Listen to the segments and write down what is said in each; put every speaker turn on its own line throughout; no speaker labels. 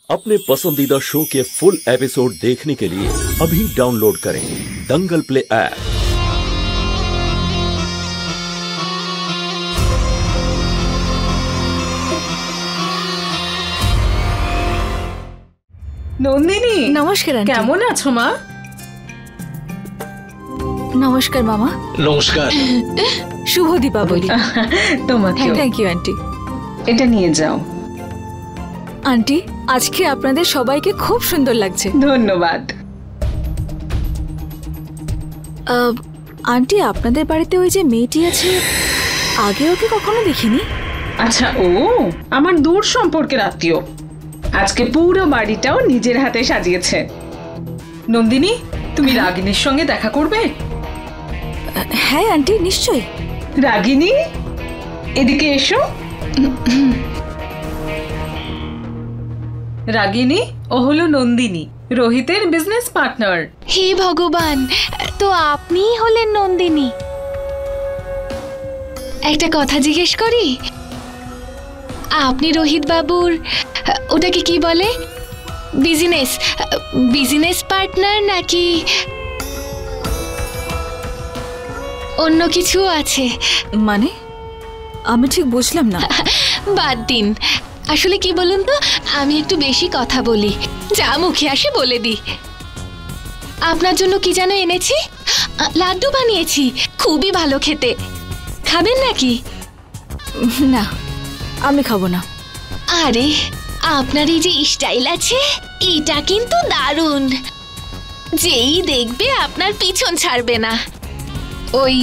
अपने पसंदीदा शो के फुल एपिसोड देखने के लिए अभी डाउनलोड करें दंगल प्ले ऐप।
নন্দিনী,
নমস্কার আন্টি।
কেমন আছো মা?
নমস্কার মামা।
নমস্কার।
শুভ দীপাবলি।
তোমাকে।
Thank you aunty.
এটা নিয়ে যাও।
আন্টি, আজকে আপনাদের সবাইকে খুব সুন্দর লাগছে।
ধন্যবাদ।
আন্টি, আপনাদের বাড়িতে ওই যে মেয়েটি আছে, আগে ওকে কখনো দেখিনি।
আচ্ছা, ও আমার দূর সম্পর্কের আত্মীয়। আজকে পুরো বাড়িটাও নিজের হাতে সাজিয়েছে। নন্দিনী, তুমি রাগিনীর সঙ্গে দেখা করবে?
হ্যাঁ আন্টি, নিশ্চয়ই।
রাগিনী, এদিকে এসো। রাগিনী, ও হলো নন্দিনী, রোহিতের বিজনেস পার্টনার।
হে ভগবান, তো আপনিই হলেন নন্দিনী। একটা কথা জিজ্ঞেস করি, আপনি রোহিত বাবুর ওটাকে কি বলে, বিজনেস পার্টনার নাকি অন্য কিছু আছে?
মানে আমি ঠিক বুঝলাম না।
বাদ দিন, আসলে কি বলুন তো, আমি একটু বেশি কথা বলি, যা মুখে আসে বলে দিই। আপনার জন্য কি যেন এনেছি, লাড্ডু বানিয়েছি, খুবই ভালো খেতে, খাবেন নাকি?
না, আমি খাবো না।
আরে, আপনার এই যে স্টাইল আছে, এটা কিন্তু দারুণ, যেই দেখবে আপনার পিছন ছাড়বে না। ওই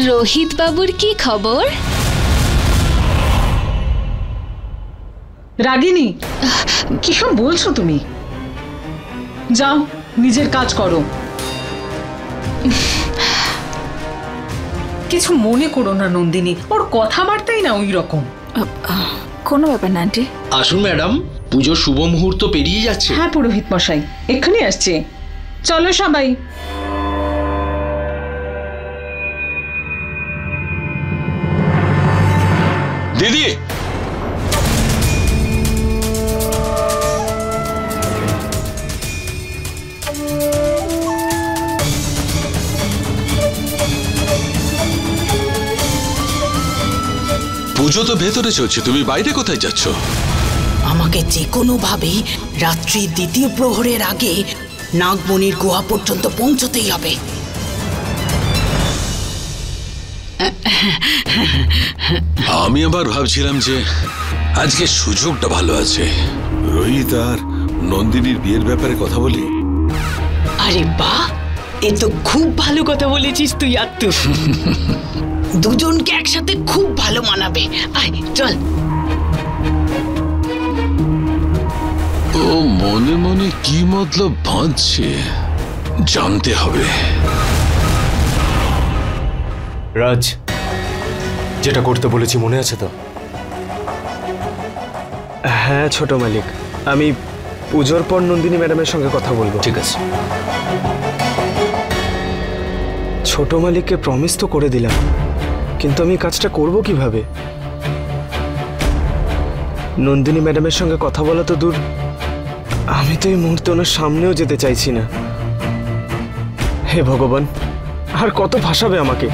রোহিত বাবুর কি খবর?
রাগিনী, কি সব বলছো তুমি? যাও, নিজের কাজ করো। কিছু মনে করো না নন্দিনী, ওর কথাবার্তাই না ওই রকম।
কোনো ব্যাপার না আন্টি।
আসুন ম্যাডাম, পুজোর শুভ মুহূর্ত পেরিয়ে যাচ্ছে।
হ্যাঁ পুরোহিত মশাই, এক্ষুনি আসছে। চলো সবাই।
দিদি,
পুজো তো ভেতরে চলছে, তুমি বাইরে কোথায় যাচ্ছ?
আমাকে যে কোনো ভাবে রাত্রি দ্বিতীয় প্রহরের আগে নাগমণির গুহা পর্যন্ত পৌঁছতেই হবে।
আমি আবার ভাবছিলাম যে আজকে সুযোগটা ভালো আছে, রোহিত আর নন্দিনীর বিয়ের ব্যাপারে কথা বলি।
আরে বাহ, এ তো খুব ভালো কথা বলেছিস তুই। আর তুই দুজনকে একসাথে খুব ভালো মানাবে। আয় চল।
ও মনে মনে কি মতলব ভাঁজছে, জানতে হবে।
রাজ, যেটা করতে বলেছি মনে আছে তো? হ্যাঁ ছোট মালিক, আমি পুজোর পর নন্দিনী ম্যাডামের সঙ্গে কথা বলবো। ঠিক আছে। ছোট মালিককে প্রমিস তো করে দিলাম, কিন্তু আমি কাজটা করব কিভাবে? নন্দিনী ম্যাডামের সঙ্গে কথা বলা তো দূর, আমি তো এই মুহূর্তে ওনার সামনেও যেতে চাইছি না। হে ভগবান, আর কত ভাসাবে আমাকে?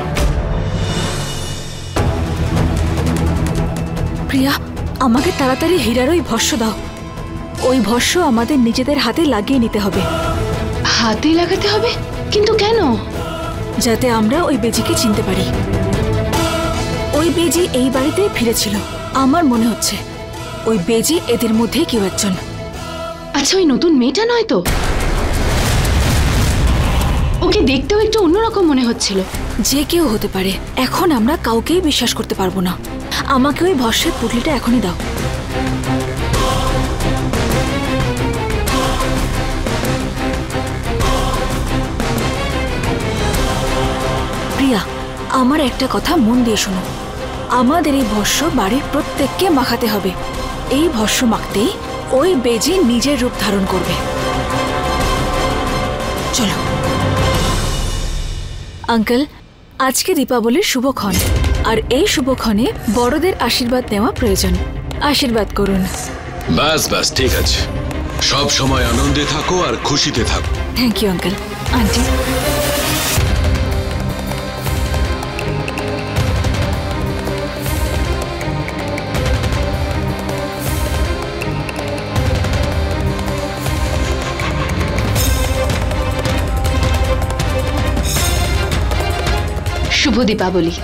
প্রিয়া, আমাকে তাড়াতাড়ি হীরার ওই ভস্য দাও। ওই ভস্য আমাদের নিজেদের হাতে লাগিয়ে নিতে হবে।
হাতে লাগাতে হবে? কিন্তু কেন?
যাতে আমরা ওই বেজিকে চিনতে পারি। ওই বেজি এই বাড়িতেই ফিরেছিল। আমার মনে হচ্ছে ওই বেজি এদের মধ্যে কেউ একজন।
আচ্ছা, ওই নতুন মেয়েটা নয় তো? ওকে দেখতেও একটু অন্যরকম মনে হচ্ছিল।
যে কেউ হতে পারে, এখন আমরা কাউকেই বিশ্বাস করতে পারবো না। আমাকে ওই ভস্যের পুটলিটা এখনই দাও। প্রিয়া, আমার একটা কথা মন দিয়ে শোনো। আমাদের এই ভস্য বাড়ির প্রত্যেককে মাখাতে হবে। এই ভস্য মাখতেই ওই বেজি নিজের রূপ ধারণ করবে। চলো। আঙ্কেল, আজকে দীপাবলির শুভক্ষণ, আর এই শুভক্ষণে বড়দের আশীর্বাদ নেওয়া প্রয়োজন। আশীর্বাদ করুন।
ব্যাস ব্যাস ঠিক আছে, সব সময় আনন্দে থাকো আর খুশিতে থাকো।
Thank you uncle. আন্টি,
শুভ দীপাবলি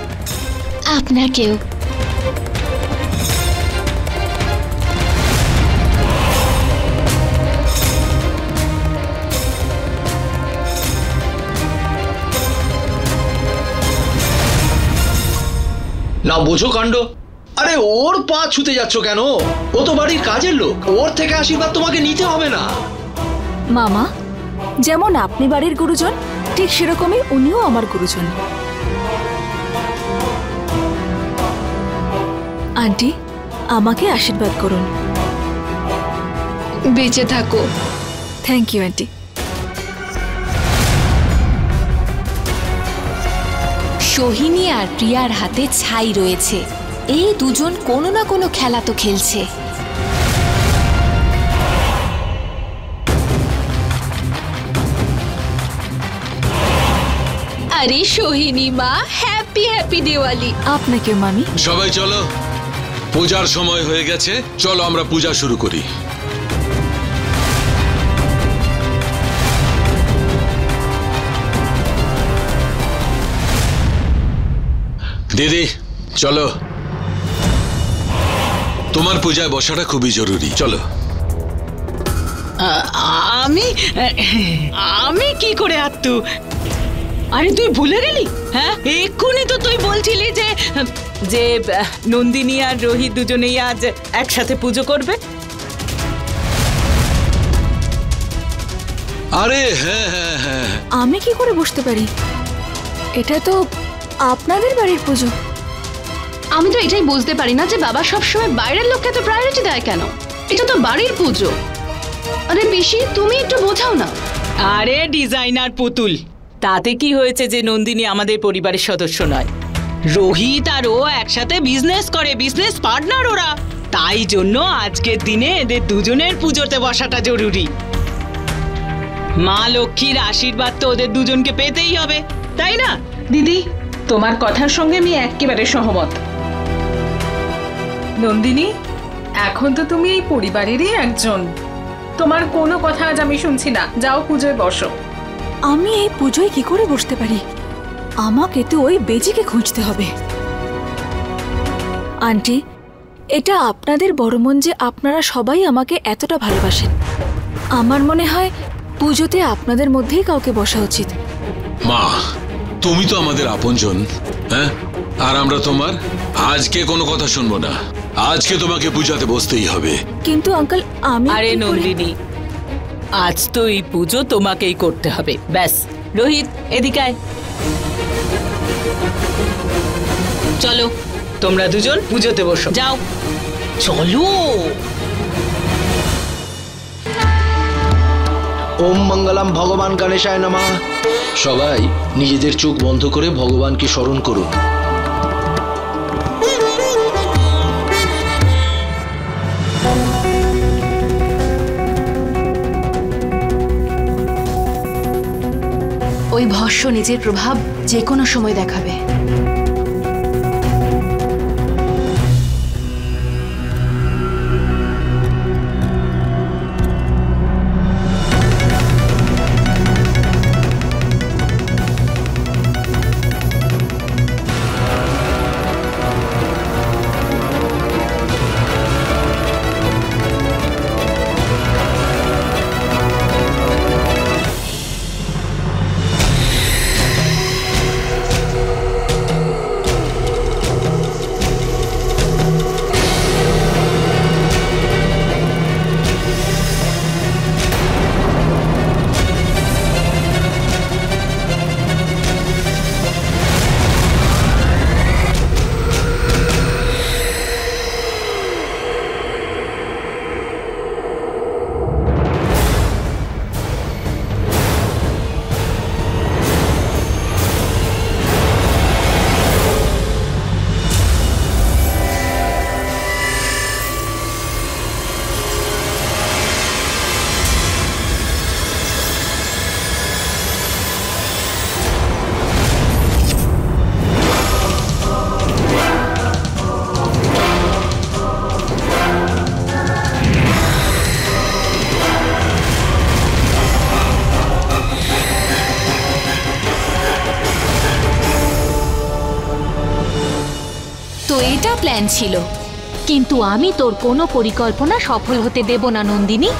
আপনাকেও।
না বোঝো কাণ্ড। আরে ওর পা ছুতে যাচ্ছ কেন? ও তো বাড়ির কাজের লোক, ওর থেকে আশীর্বাদ তোমাকে নিতে হবে না।
মামা, যেমন আপনি বাড়ির গুরুজন, ঠিক সেরকমই উনিও আমার গুরুজন। আন্টি, আমাকে আশীর্বাদ করুন।
বেঁচে থাকো।
Thank you aunty.
সোহিনী আর প্রিয়ার হাতে ছাই রয়েছে। এই দুজন কোনো না কোনো খেলা তো খেলছে। আরে সোহিনী মা, হ্যাপি হ্যাপি দিওয়ালি।
আপনাকে মামি।
সবাই চলো, পূজার সময় হয়ে গেছে, চলো আমরা পূজা শুরু করি। দিদি চলো, তোমার পূজায় বসাটা খুবই জরুরি, চলো।
আমি আমি কি করে আত্তু? আরে তুই ভুলে গেলি? হ্যাঁ, এক্ষুনি তো তুই বলছিলি যে যে নন্দিনী আর রোহিত দুজনেই আজ একসাথে পুজো করবে।
আরে হ্যাঁ হ্যাঁ হ্যাঁ,
আমি কি করে বুঝতে পারি? এটা তো আপনাদের বাড়ির পুজো।
আমি তো এটাই বুঝতে পারি না যে বাবা সবসময় বাইরের লোককে তো প্রায়োরিটি দেয় কেন? এটা তো বাড়ির পুজো। আরে বেশি তুমি একটু বোঝাও না।
আরে ডিজাইনার পুতুল, তাতে কি হয়েছে যে নন্দিনী আমাদের পরিবারের সদস্য নয়? রোহিত আর ও একসাথে বিজনেস করে, বিজনেস পার্টনার ওরা। তাই জন্য আজকের দিনে এদের দুজনের পুজোতে বসাটা জরুরি। মা লক্ষ্মীর আশীর্বাদ তো ওদের দুজনকে পেতেই হবে, তাই না?
দিদি, তোমার কথার সঙ্গে আমি একেবারে সহমত। নন্দিনী, এখন তো তুমি এই পরিবারেরই একজন। তোমার কোনো কথা আজ আমি শুনছি না, যাও পুজোয় বসো।
আমি এই পুজোয় কি করে বসতে পারি? আমাকে তো ওই বেজিকে খুঁজতে হবে। আন্টি, এটা আপনাদের বড় মন যে আপনারা সবাই আমাকে এতটা ভালোবাসেন। আমার মনে হয় পুজোতে আপনাদের মধ্যেই কাউকে বসা উচিত।
মা তুমি তো আমাদের আপনজন, হ্যাঁ, আর আমরা তোমার। আজকে কোনো কথা শুনবো না, আজকে তোমাকে পূজাতে বসতেই হবে।
কিন্তু আঙ্কেল, আমি
আরে নন্দিনী, আজ তো এই পুজো তোমাকেই করতে হবে, ব্যাস। রোহিত, এদিকে আয়। চলো, তোমরা দুজন পুজোতে বসো, যাও চলো।
ওম মঙ্গলম ভগবান গণেশায় নমঃ। সবাই নিজেদের চোখ বন্ধ করে ভগবানকে স্মরণ করুন।
ওই ভস্য নিজের প্রভাব যে কোনো সময় দেখাবে।
এটা প্ল্যান ছিল, কিন্তু আমি তোর কোনো পরিকল্পনা সফল হতে দেব না নন্দিনী।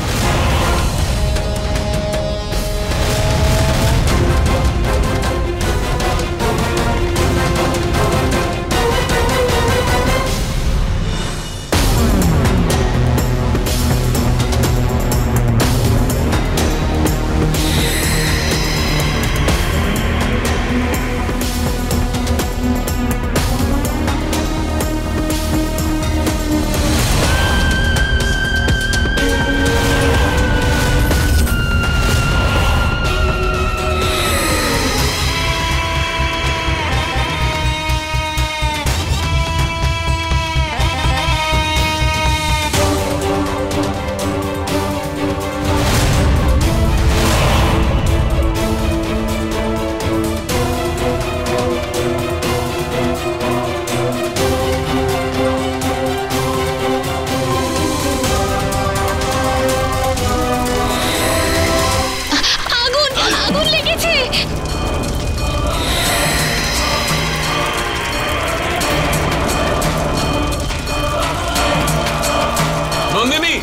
নন্দিনী,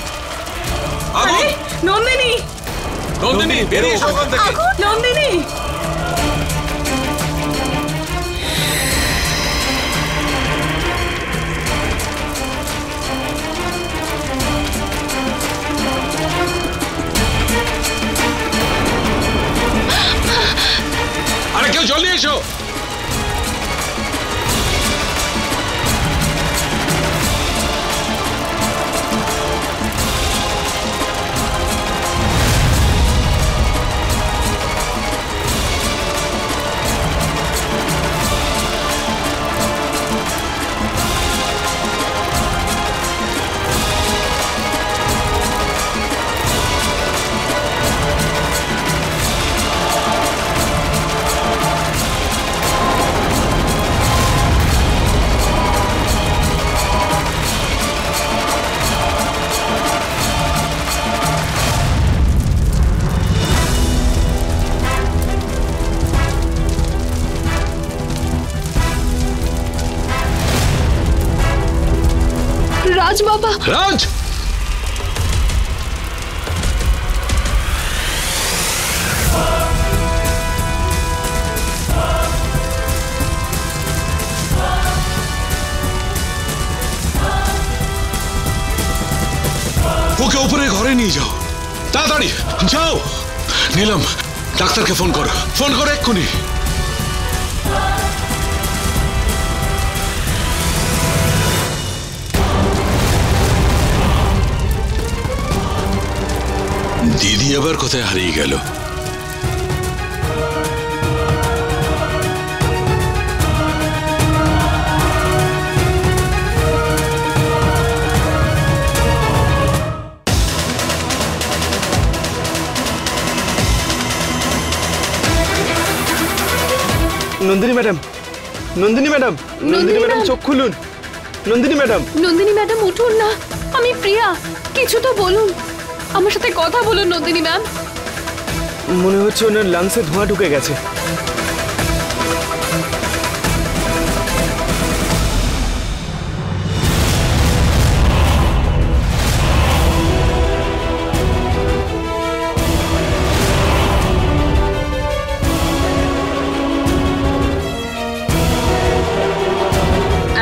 আগুন!
নন্দিনী,
নন্দিনী, বেরিয়ে এসো ওখান থেকে।
নন্দিনী,
আরে কেউ জলদি এসো।
রাজ বাবা,
রাজ! ওকে উপরে ঘরে নিয়ে যাও, তাড়াতাড়ি যাও। নিলাম, ডাক্তারকে ফোন করো, ফোন করো এক্ষুনি। দিদি আবার কোথায় হারিয়ে গেল?
Nandini madam, Nandini madam, Nandini madam চোখ খুলুন। নন্দিনী ম্যাডাম,
নন্দিনী ম্যাডাম উঠুন না, আমি প্রিয়া, কিছু তো বলুন, আমার সাথে কথা বলুন নন্দিনী ম্যাম।
মনে হচ্ছে ওনার লাংসে ধোঁয়া ঢুকে গেছে।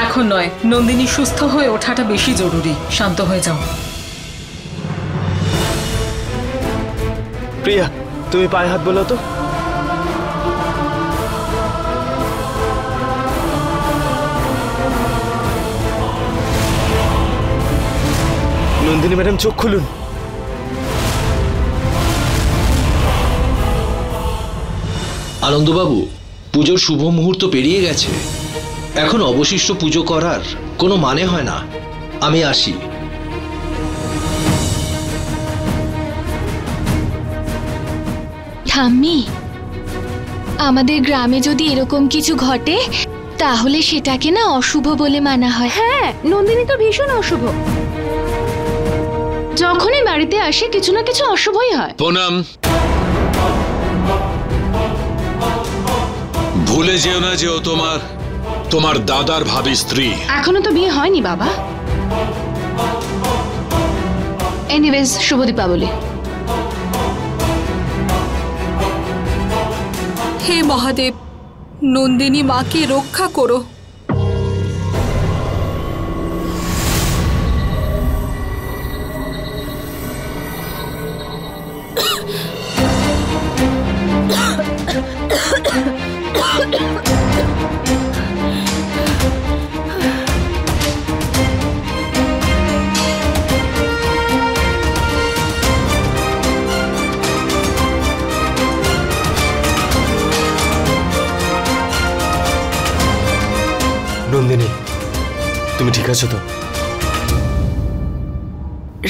এখন নয়, নন্দিনী সুস্থ হয়ে ওঠাটা বেশি জরুরি। শান্ত হয়ে যাও।
প্রিয়া, তুমি পায়ে হাত বলো তো। নন্দিনী ম্যাডাম চোখ খুলুন।
আনন্দবাবু, পুজোর শুভ মুহূর্ত পেরিয়ে গেছে, এখন অবশিষ্ট পুজো করার কোনো মানে হয় না। আমি আসি।
ঠাম্মি, আমাদের গ্রামে যদি এরকম কিছু ঘটে তাহলে সেটাকে না অশুভ বলে মানা হয়।
হ্যাঁ, নন্দিনী তো ভীষণ অশুভ। যখনই বাড়িতে আসে কিছু না কিছু অশুভই হয়।
পুনম, ভুলে যেও না যে ও তোমার তোমার দাদার ভাবি স্ত্রী।
এখনো তো বিয়ে হয়নি বাবা। এনিওয়েজ, শুভ দীপাবলি।
হে মহাদেব, নন্দিনী মাকে রক্ষা করো।
নন্দিনী, তুমি ঠিক আছো তো?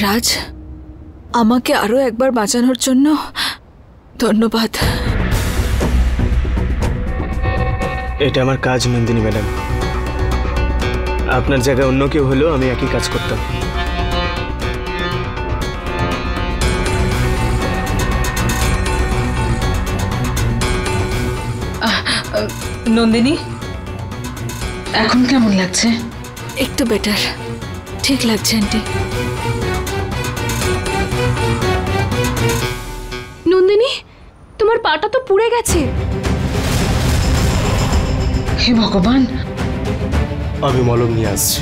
রাজ, আমাকে আরো একবার বাঁচানোর জন্য ধন্যবাদ।
এটা আমার কাজ নন্দিনী ম্যাডাম। আপনার জায়গায় অন্য কেউ হলেও আমি একই কাজ করতাম।
নন্দিনী, এখন কেমন লাগছে?
একটু বেটার, ঠিক লাগছে আন্টি।
নন্দিনী, তোমার পাটা তো পুড়ে গেছে।
হে ভগবান,
আমি মলম নিয়ে আসছি।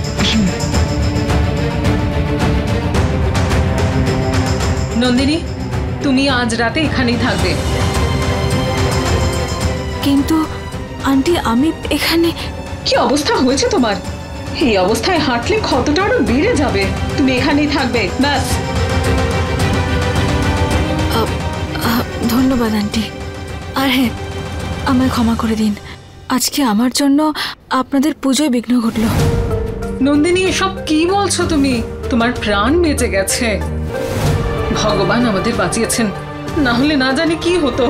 নন্দিনী, তুমি আজ রাতে এখানেই থাকবে।
কিন্তু আন্টি, আমি এখানে।
কি অবস্থা হয়েছে তোমার? এই অবস্থায় হাঁটলে ক্ষতটা আরো বেড়ে যাবে। তুমি এখানেই থাকবে, ব্যাস।
ধন্যবাদ আন্টি। আর হ্যাঁ, আমায় ক্ষমা করে দিন। আজকে আমার জন্য আপনাদের পুজোয় বিঘ্ন ঘটল।
নন্দিনী, এসব কি বলছো তুমি? তোমার প্রাণ বেঁচে গেছে। ভগবান আমাদের বাঁচিয়েছেন, না হলে না জানি কি হতো।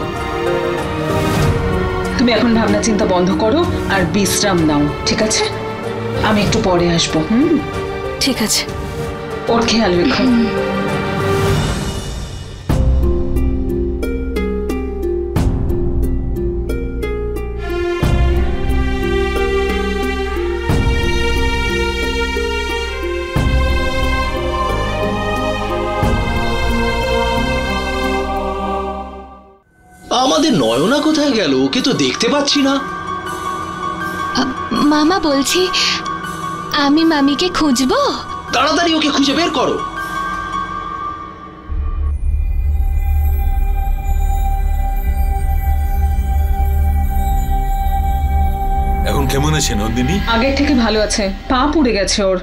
তুমি এখন ভাবনা চিন্তা বন্ধ করো আর বিশ্রাম নাও, ঠিক আছে? আমি একটু পরে আসবো।
ঠিক আছে।
ওর খেয়াল রেখো।
আমাদের নয়না কোথায় গেল? ওকে তো দেখতে পাচ্ছি না।
মামা বলছি, আমি মামিকে খুঁজবো।
তাড়াতাড়ি ওকে খুঁজে বের করো।
এখন কেমন আছে নন্দিনী?
আগের থেকে ভালো আছে, পা পুড়ে গেছে ওর।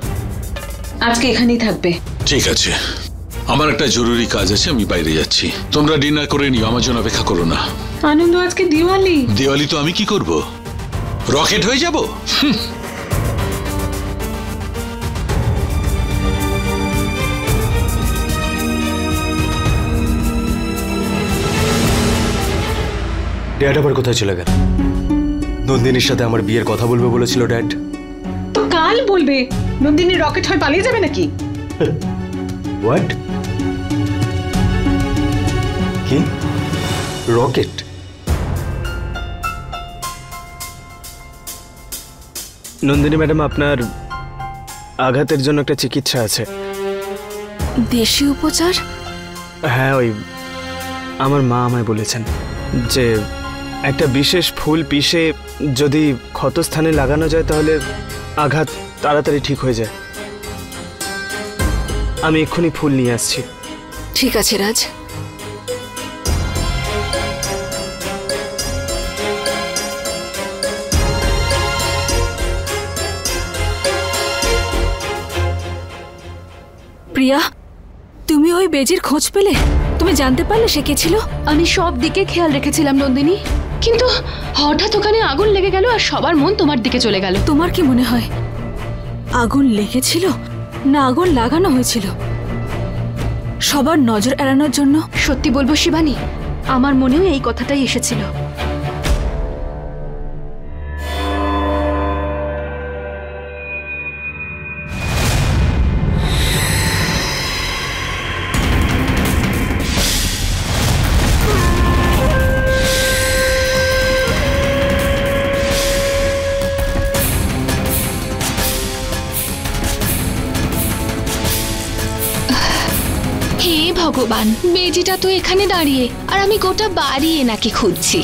আজকে এখানেই থাকবে।
ঠিক আছে, আমার একটা জরুরি কাজ আছে, আমি বাইরে যাচ্ছি। তোমরা ডিনার করে নিও, আমার জন্য অপেক্ষা করো না।
আনন্দ, আজকে দিওয়ালি।
দিওয়ালি তো আমি কি করব? রকেট হয়ে যাব?
ড্যাড আবার কোথায় চলে গেল? নন্দিনীর সাথে আমার বিয়ের কথা বলবে বলেছিল ড্যাড।
তো কাল বলবে। নন্দিনী রকেট হয়ে পালিয়ে যাবে নাকি?
হোয়াট? কি রকেট? নন্দিনী ম্যাডাম, আপনার আঘাতের জন্য একটা চিকিৎসা আছে।
দেশি উপচার?
হ্যাঁ, ওই আমার মা আমায় বলেছেন যে একটা বিশেষ ফুল পিষে যদি ক্ষতস্থানে লাগানো যায় তাহলে আঘাত তাড়াতাড়ি ঠিক হয়ে যায়। আমি এক্ষুনি ফুল নিয়ে আসছি।
ঠিক আছে রাজ। প্রিয়া, তুমি ওই বেজির খোঁজ পেলে? তুমি জানতে পারলে সে কে ছিল?
আমি সব দিকে খেয়াল রেখেছিলাম নন্দিনী, কিন্তু হঠাৎ ওখানে আগুন লেগে গেল আর সবার মন তোমার দিকে চলে গেল।
তোমার কি মনে হয় আগুন লেগেছিল না আগুন লাগানো হয়েছিল? সবার নজর এড়ানোর জন্য?
সত্যি বলবো শিবানী, আমার মনেও এই কথাটাই এসেছিল।
ভগবান, বেজিটা তো এখানে দাঁড়িয়ে আর আমি গোটা বাড়ি এনাকে খুঁজছি।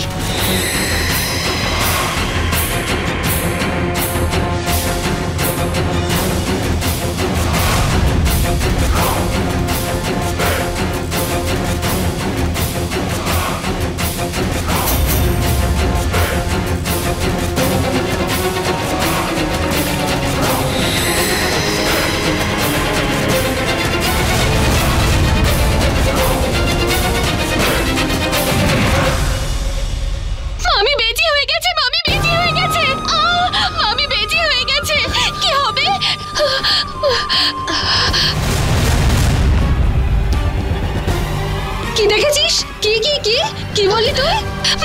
কি দেখেছিস? কি কি কি কি বলি তুই?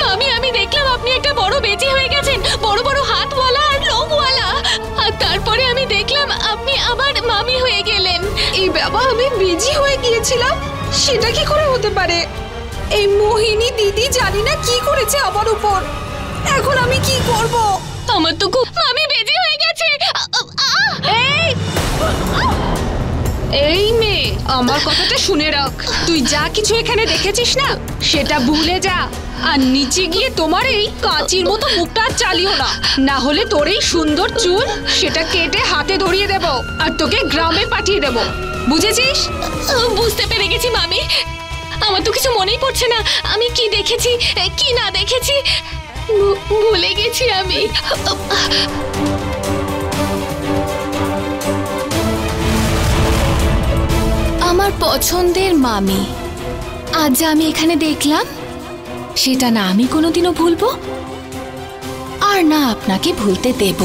মামি, আমি দেখলাম আপনি একটা বড় বেজি হয়ে গেছেন, বড় বড় হাতওয়ালা আর লোমওয়ালা। আর তারপরে আমি দেখলাম আপনি আবার মামি হয়ে গেলেন।
এই বাবা, আমি বেজি হয়ে গিয়েছিলাম? সেটা কি করে হতে পারে? এই মোহিনী দিদি জানি না কি করেছে আমার উপর। এখন আমি কি করব?
আমার তো খুব মামি বেজি হয়ে গেছে।
এই মেয়ে, আমার কথাটা শুনে রাখ। তুই যা কিছু এখানে দেখেছিস না, সেটা ভুলে যা। আর নিচে গিয়ে তোমার এই কাঁচির মতো মুখটা চালিও না, না হলে তোর এই সুন্দর চুল সেটা কেটে হাতে ধরিয়ে দেব আর তোকে গ্রামে পাঠিয়ে দেব, বুঝেছিস?
বুঝতে পেরে গেছি মামি। আমার তো কিছু মনেই পড়ছে না আমি কি দেখেছি কি না দেখেছি, ভুলে গেছি আমি। আমার পছন্দের মামি আজ আমি এখানে দেখলাম, সেটা না আমি কোনোদিনও ভুলবো আর না আপনাকে ভুলতে দেব।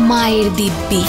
মায়ের দিব্যি।